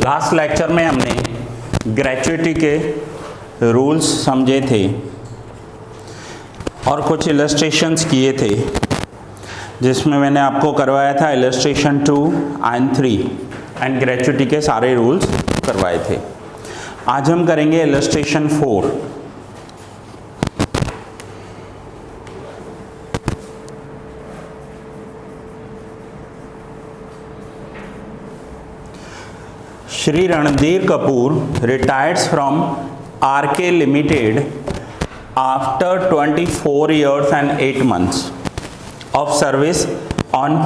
Last lecture में हमने gratuity के रूल्स समझे थे और कुछ इलस्ट्रेशंस किए थे, जिसमें मैंने आपको करवाया था इलस्ट्रेशन 2 एंड 3 एंड ग्रेच्युटी के सारे रूल्स करवाए थे। आज हम करेंगे illustration 4। Shri Ranadhir Kapoor retires from RK Limited after 24 years and 8 months of service on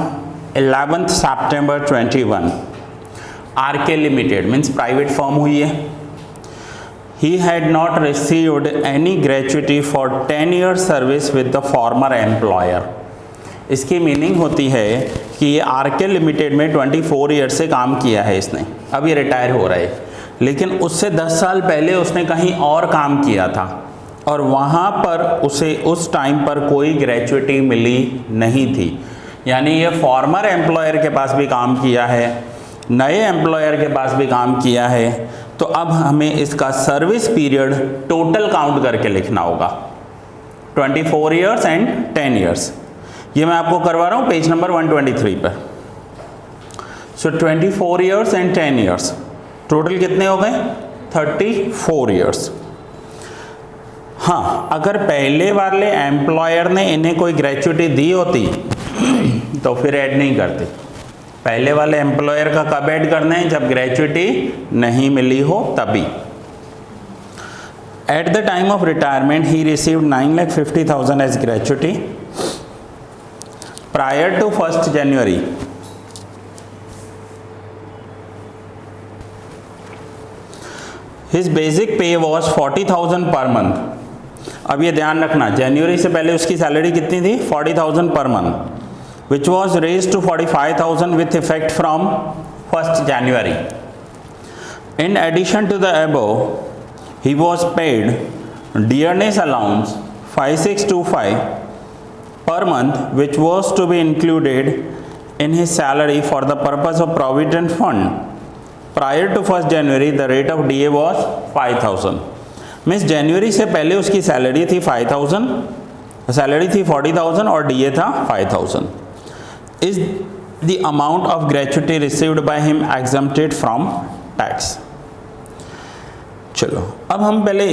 11th September 21. RK Limited means private firm हुई है। He had not received any gratuity for 10 years service with the former employer. इसकी meaning होती है कि ये R K limited में 24 year से काम किया है इसने, अब ये रिटायर हो रहा है, लेकिन उससे 10 साल पहले उसने कहीं और काम किया था और वहाँ पर उसे उस टाइम पर कोई ग्रेच्युटी मिली नहीं थी। यानी ये फॉर्मर एम्प्लॉयर के पास भी काम किया है, नए एम्प्लॉयर के पास भी काम किया है, तो अब हमें इसका सर्विस पीरियड टोटल काउंट करके लिखना होगा, 24 ईयर्स एंड 10 ईयर्स। ये मैं आपको करवा रहा हूँ पेज नंबर 123 पर। सो 24 ईयर्स एंड 10 ईयर्स, टोटल कितने हो गए? 34 ईयर्स। हाँ, अगर पहले वाले एम्प्लॉयर ने इन्हें कोई ग्रेच्युटी दी होती तो फिर ऐड नहीं करते। पहले वाले एम्प्लॉयर का कब ऐड करना है? जब ग्रेच्युटी नहीं मिली हो तभी। At the time of retirement he received 9,50,000 as gratuity. Prior to 1st January, his basic pay was 40,000 per month. अब ये ध्यान रखना, जनवरी से पहले उसकी सैलरी कितनी थी? 40,000 per month, which was raised to 45,000 with effect from 1st January. In addition to the above, he was paid dearness allowance 5625 per month, which was to be included in his salary for the purpose of provident fund. Prior to 1st January, the rate of DA was 5,000. Means जनवरी से पहले उसकी salary थी 5,000, salary थी 40,000 और DA था 5,000. Is the amount of gratuity received by him exempted from tax? चलो, अब हम पहले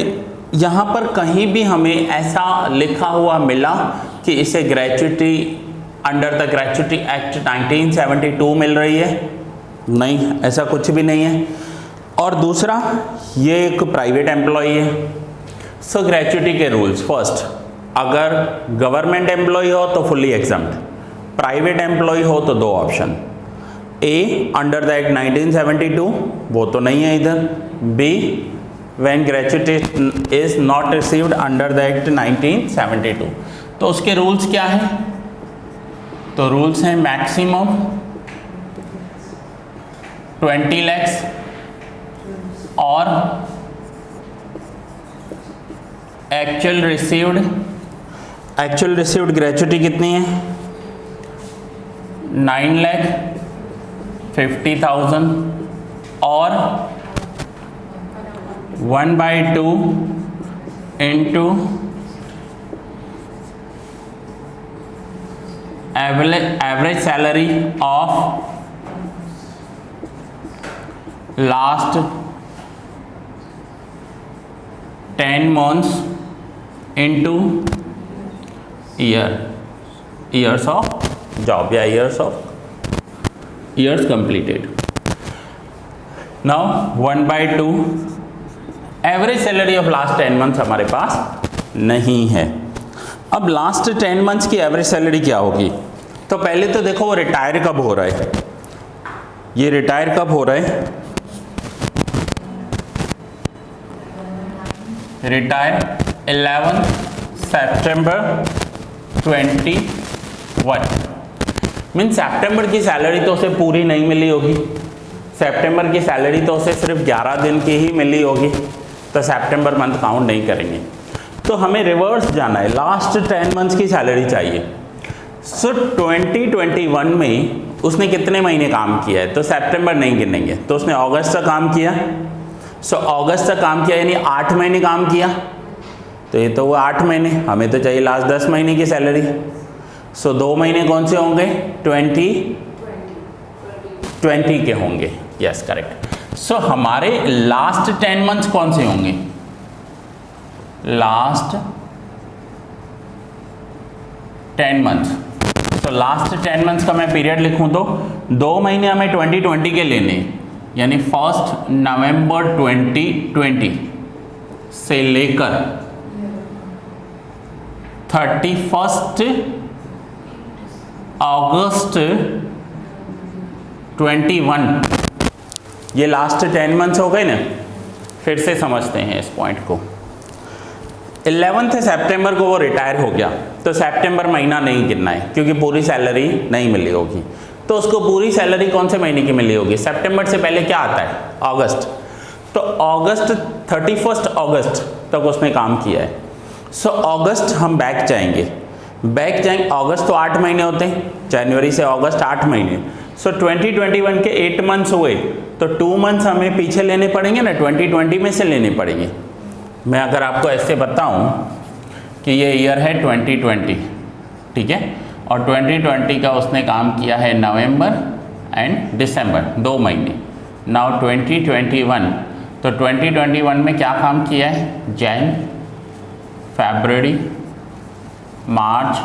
यहाँ पर कहीं भी हमें ऐसा लिखा हुआ मिला कि इसे gratuity under the gratuity act 1972 मिल रही है? नहीं, ऐसा कुछ भी नहीं है। और दूसरा, ये एक प्राइवेट एम्प्लॉई है। सो ग्रेच्युटी के रूल्स, फर्स्ट, अगर गवर्नमेंट एम्प्लॉई हो तो फुल्ली एग्जम्प्ट, प्राइवेट एम्प्लॉई हो तो दो option, A under the act 1972, वो तो नहीं है इधर, B when gratuity is not received under the act 1972। तो उसके रूल्स क्या है? तो रूल्स हैं मैक्सिमम 20 lakhs और एक्चुअल रिसीव्ड ग्रेच्युटी कितनी है? 9,50,000 और 1/2 into average salary of last 10 months into years of job या years completed. Now 1/2 average salary of last 10 months हमारे पास नहीं है। अब लास्ट 10 मंथ्स की एवरेज सैलरी क्या होगी? तो पहले तो देखो वो रिटायर कब हो रहा है, ये रिटायर कब हो रहा है? रिटायर 11 सितंबर 21। मीन सितंबर की सैलरी तो उसे पूरी नहीं मिली होगी, सितंबर की सैलरी तो उसे सिर्फ 11 दिन की ही मिली होगी, तो सितंबर मंथ काउंट नहीं करेंगे। तो हमें रिवर्स जाना है, लास्ट 10 मंथ्स की सैलरी चाहिए। सो 2021 में उसने कितने महीने काम किया है, तो सितंबर नहीं गिनेंगे, तो उसने अगस्त तक काम किया। सो अगस्त तक काम किया यानी 8 महीने काम किया, तो ये तो वो 8 महीने, हमें तो चाहिए लास्ट 10 महीने की सैलरी। सो 2 महीने कौन से होंगे, 20 के होंगे। Yes correct. सो हमारे लास्ट 10 मंथ्स कौन से होंगे, लास्ट 10 मंथ्स। तो लास्ट 10 मंथ्स का मैं पीरियड लिखूं तो 2 महीने हमें 2020 के लेने, यानी 1 नवंबर 2020 से लेकर 31 अगस्त 21, ये लास्ट 10 मंथ्स हो गए ना। फिर से समझते हैं इस पॉइंट को। 11 सितंबर को वो रिटायर हो गया, तो सितंबर महीना नहीं गिनना है क्योंकि पूरी सैलरी नहीं मिली होगी। तो उसको पूरी सैलरी कौन से महीने की मिली होगी, सितंबर से पहले क्या आता है, अगस्त। तो अगस्त 31 अगस्त तक उसने काम किया है। सो अगस्त हम बैक जाएंगे, अगस्त तो 8 महीने होते हैं, जनवरी से अगस्त 8 महीने। सो 2021 के 8 मंथ्स हुए, तो 2 मंथ्स हमें पीछे लेने पड़ेंगे ना, 2020 में से लेने पड़ेंगे। मैं अगर आपको ऐसे बताऊं कि ये ईयर है 2020, ठीक है, और 2020 का उसने काम किया है नवंबर एंड दिसंबर, 2 महीने। नाउ 2021, तो 2021 में क्या काम किया है, जैन, फरवरी, मार्च,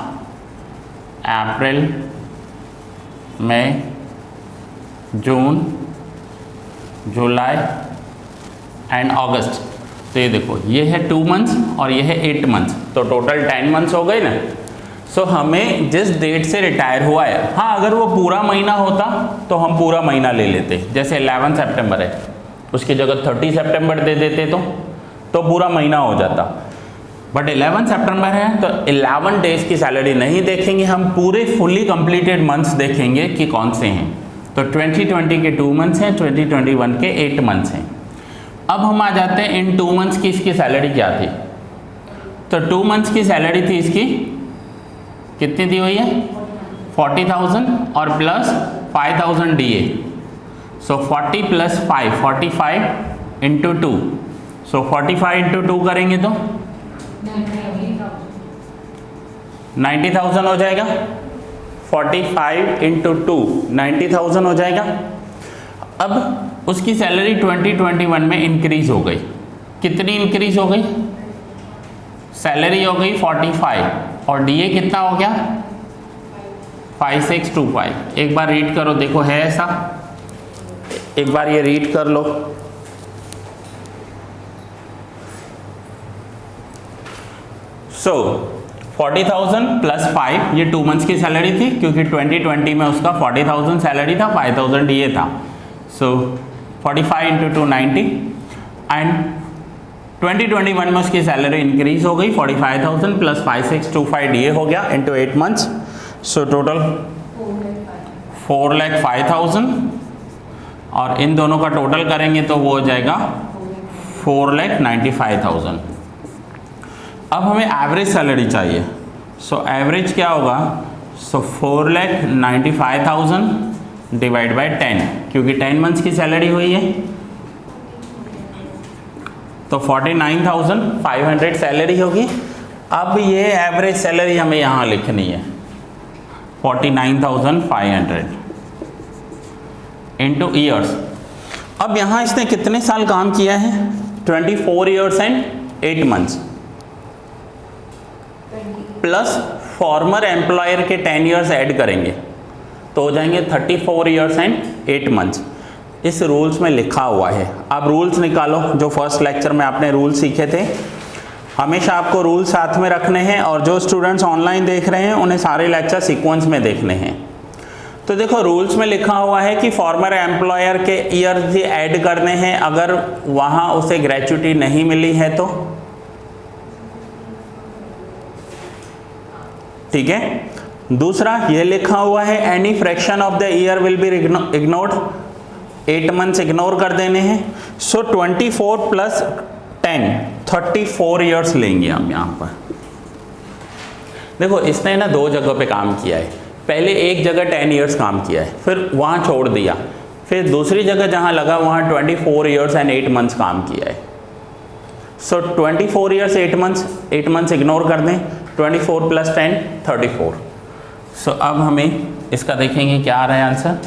अप्रैल, मई, जून, जुलाई एंड अगस्त। तो ये देखो, ये है 2 मंथ्स और ये है 8 मंथ्स, तो टोटल 10 मंथ्स हो गए ना। सो हमें जिस डेट से रिटायर हुआ है, हाँ अगर वो पूरा महीना होता तो हम पूरा महीना ले लेते, जैसे 11 सितंबर है उसकी जगह 30 सितंबर दे देते तो पूरा महीना हो जाता। बट 11 सितंबर है तो 11 डेज की सैलरी नहीं देखेंगे, हम पूरे फुली कंप्लीटेड मंथ्स देखेंगे कि कौन से हैं। तो 2020 के 2 मंथ्स हैं, 2021 के 8 मंथ्स हैं। अब हम आ जाते हैं इन 2 मंथ्स की इसकी सैलरी क्या थी। तो 2 मंथ्स की सैलरी थी इसकी, कितनी दी हुई है, 40,000 और प्लस 5,000 DA। सो 40 प्लस 5, 45 इंटू 2। सो 45 इंटू 2 करेंगे तो 90,000 हो जाएगा। 45 इंटू 2 90,000 हो जाएगा। अब उसकी सैलरी 2021 में इंक्रीज हो गई, कितनी इंक्रीज हो गई, सैलरी हो गई 45 और DA कितना हो गया 5625। एक बार रीड करो, देखो है ऐसा, एक बार ये रीड कर लो। सो 40,000 प्लस 5, ये 2 मंथ्स की सैलरी थी क्योंकि 2020 में उसका 40,000 सैलरी था, 5,000 DA था। सो 45 इंटू 2 90 एंड 2021 में उसकी सैलरी इंक्रीज हो गई 45,000 प्लस 5625 DA हो गया इंटू 8 मंथ्स। सो टोटल 4,05,000 और इन दोनों का टोटल करेंगे तो वो हो जाएगा 4,95,000। अब हमें एवरेज सैलरी चाहिए। सो एवरेज क्या होगा, सो 4,95,000 डिवाइड बाय 10, क्योंकि 10 मंथ्स की सैलरी हुई है तो 49,500 सैलरी होगी। अब ये एवरेज सैलरी हमें यहाँ लिखनी है 49,500 इंटू ईयर्स। अब यहाँ इसने कितने साल काम किया है, 24 years and 8 months plus farmer employer के 10 ईयर्स ऐड करेंगे तो हो जाएंगे 34 ईयर्स एंड 8 मंथ्स। इस रूल्स में लिखा हुआ है, आप रूल्स निकालो जो फर्स्ट लेक्चर में आपने रूल सीखे थे। हमेशा आपको रूल साथ में रखने हैं और जो स्टूडेंट्स ऑनलाइन देख रहे हैं उन्हें सारे लेक्चर सीक्वेंस में देखने हैं। तो देखो रूल्स में लिखा हुआ है कि फॉर्मर एम्प्लॉयर के ईयर्स भी ऐड करने हैं अगर वहाँ उसे ग्रेच्युटी नहीं मिली है तो, ठीक है। दूसरा ये लिखा हुआ है any fraction of the year will be ignored, 8 months ignore कर देने हैं। सो 24 प्लस 10 34 ईयर्स लेंगे हम यहाँ पर। देखो इसने ना 2 जगह पे काम किया है, पहले एक जगह 10 ईयर्स काम किया है, फिर वहाँ छोड़ दिया, फिर दूसरी जगह जहाँ लगा वहाँ 24 ईयर्स एंड 8 मंथ्स काम किया है। सो 24 ईयर्स 8 मंथ्स इग्नोर कर दें, 24 + 10 34। सो अब हमें इसका देखेंगे क्या आ रहा है answer,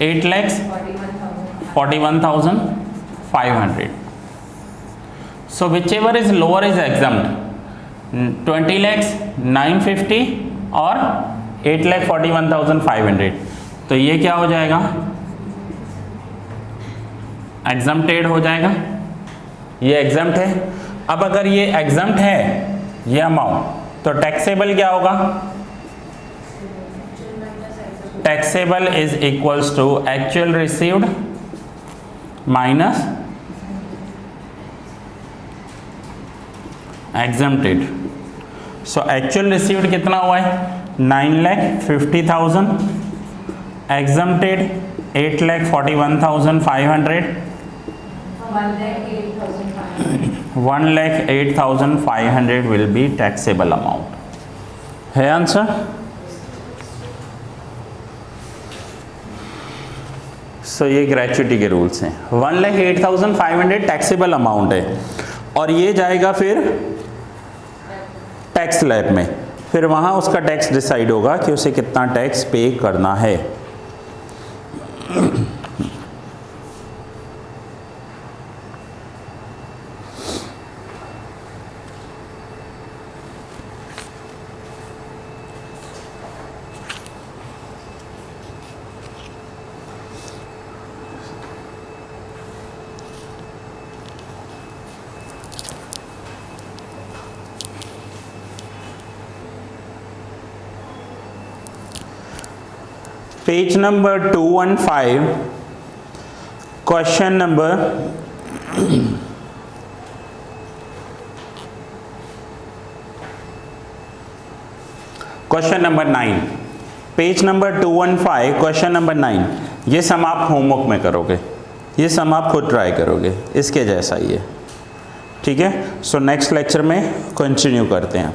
8,41,500। So which ever is lower is examined, 20 lakhs 950 और 8,41,500। तो ये क्या हो जाएगा, एग्जम्प्टेड हो जाएगा, ये एग्जम्प्ट है। अब अगर ये एग्जम्प्ट है ये अमाउंट, तो टैक्सेबल क्या होगा, taxable is equals to actual received minus exempted. So actual received कितना हुआ है, 9,50,000, exempted 8,41,500, 1,08,500 will be taxable amount. है आंसर? सो ये ग्रेच्युटी के रूल्स हैं। 1,08,500 टैक्सेबल अमाउंट है और ये जाएगा फिर टैक्स स्लैब में, फिर वहाँ उसका टैक्स डिसाइड होगा कि उसे कितना टैक्स पे करना है। Page number 215, question number question number 9, page number 215, question number 9। ये सम आप होमवर्क में करोगे, ये सम आप खुद ट्राई करोगे, इसके जैसा ही है, ठीक है। सो नेक्स्ट लेक्चर में कंटिन्यू करते हैं आप।